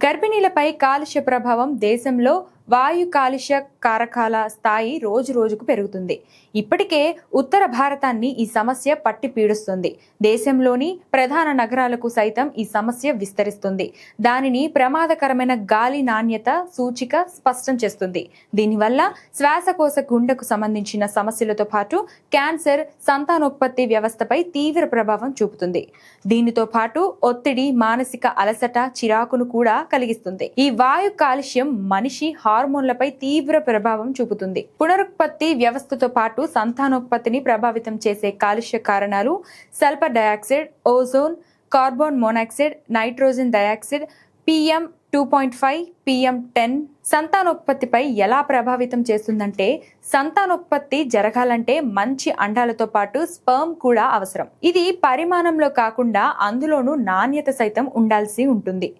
గర్భిణీలపై కాలుష్య ప్రభావం దేశంలో వాయు కాలుష్య కారకాల స్థాయి రోజు రోజుకు పెరుగుతుంది. ఇప్పటికే ఉత్తర భారతాన్ని ఈ సమస్య పట్టి పీడిస్తుంది. దేశంలోని ప్రధాన నగరాలకు సైతం ఈ సమస్య విస్తరిస్తుంది. దానిని ప్రమాదకరమైన గాలి నాణ్యత సూచిక స్పష్టం చేస్తుంది. దీనివల్ల శ్వాసకోశ గుండెకు సంబంధించిన సమస్యలతో పాటు క్యాన్సర్, సంతానోత్పత్తి వ్యవస్థపై తీవ్ర ప్రభావం చూపుతుంది. దీనితో పాటు ఒత్తిడి, మానసిక అలసట, చిరాకును కూడా కలిగిస్తుంది. ఈ వాయు కాలుష్యం మనిషి హార్మోన్లపై తీవ్ర ప్రభావం చూపుతుంది. పునరుత్పత్తి వ్యవస్థతో పాటు సంతానోత్పత్తిని ప్రభావితం చేసే కాలుష్య కారణాలు sulphur dioxide, ozone, carbon monoxide, nitrogen dioxide, PM2.5, PM10 సంతానోత్పత్తిపై ఎలా ప్రభావితం చేస్తుందంటే, సంతానోత్పత్తి జరగాలంటే మంచి అండాలతో పాటు స్పర్మ్ కూడా అవసరం. ఇది పరిమాణంలో కాకుండా అందులోనూ నాణ్యత సైతం ఉండాల్సి ఉంటుంది.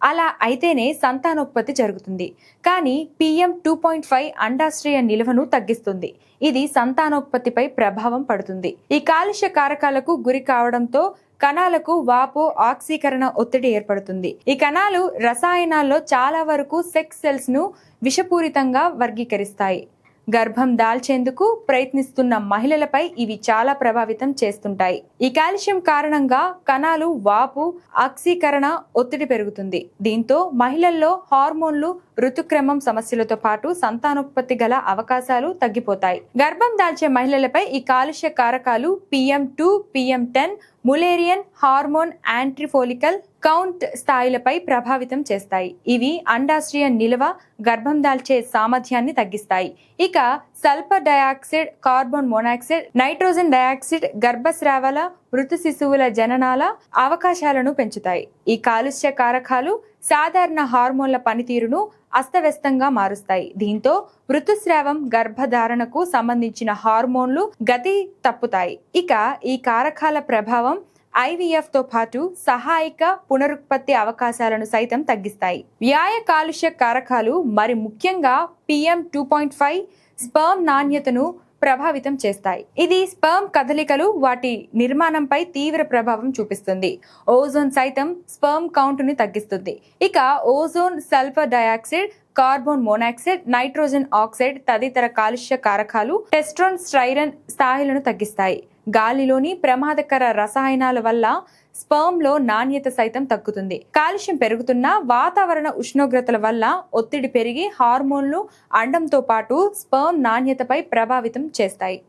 అలా అయితేనే సంతానోత్పత్తి జరుగుతుంది. కానీ PM2.5 అండాశ్రయ నిల్వను తగ్గిస్తుంది. ఇది సంతానోత్పత్తిపై ప్రభావం పడుతుంది. ఈ కాలుష్య కారకాలకు గురి కావడంతో కణాలకు వాపు, ఆక్సీకరణ ఒత్తిడి ఏర్పడుతుంది. ఈ కణాలు రసాయనాల్లో చాలా వరకు సెక్స్ సెల్స్ ను విషపూరితంగా వర్గీకరిస్తాయి. గర్భం దాల్చేందుకు ప్రయత్నిస్తున్న మహిళలపై ఇవి చాలా ప్రభావితం చేస్తుంటాయి. ఈ కాల్షియం కారణంగా కణాలు వాపు, ఆక్సీకరణ ఒత్తిడి పెరుగుతుంది. దీంతో మహిళల్లో హార్మోన్లు, ఋతుక్రమం సమస్యలతో పాటు సంతానోత్పత్తి గల అవకాశాలు తగ్గిపోతాయి. గర్భం దాల్చే మహిళలపై ఈ కాలుష్య కారకాలు PM2, PM10 Mullerian hormone antral follicle count స్థాయిలపై ప్రభావితం చేస్తాయి. ఇవి అండాశయ నిల్వ, గర్భం దాల్చే సామర్థ్యాన్ని తగ్గిస్తాయి. ఇక sulphur dioxide, carbon monoxide, nitrogen dioxide గర్భస్రావాల, మృత శిశువుల జననాల అవకాశాలను పెంచుతాయి. ఈ కాలుష్య కారకాలు సాధారణ హార్మోన్ల పనితీరును అస్తవ్యస్తంగా మారుస్తాయి. దీంతో ఋతుస్రావం, గర్భధారణకు సంబంధించిన హార్మోన్లు గతి తప్పుతాయి. ఇక ఈ కారకాల ప్రభావం IVF తో పాటు సహాయక పునరుత్పత్తి అవకాశాలను సైతం తగ్గిస్తాయి. వ్యాయ కాలుష్య కారకాలు మరి ముఖ్యంగా PM2.5 స్పర్మ్ నాణ్యతను ప్రభావితం చేస్తాయి. ఇది స్పర్మ్ కదలికలు, వాటి నిర్మాణంపై తీవ్ర ప్రభావం చూపిస్తుంది. ఓజోన్ సైతం స్పర్మ్ కౌంట్ ని తగ్గిస్తుంది. ఇక ozone, sulphur dioxide, carbon monoxide, nitrogen oxide తదితర కాలుష్య కారకాలు టెస్టోస్టెరాన్ స్థాయిలను తగ్గిస్తాయి. గాలిలోని ప్రమాదకర రసాయనాల వల్ల స్పర్మ్ లో నాణ్యత సైతం తగ్గుతుంది. కాలుష్యం పెరుగుతున్న వాతావరణ ఉష్ణోగ్రతల వల్ల ఒత్తిడి పెరిగి హార్మోన్లు అండంతో పాటు స్పర్మ్ నాణ్యతపై ప్రభావితం చేస్తాయి.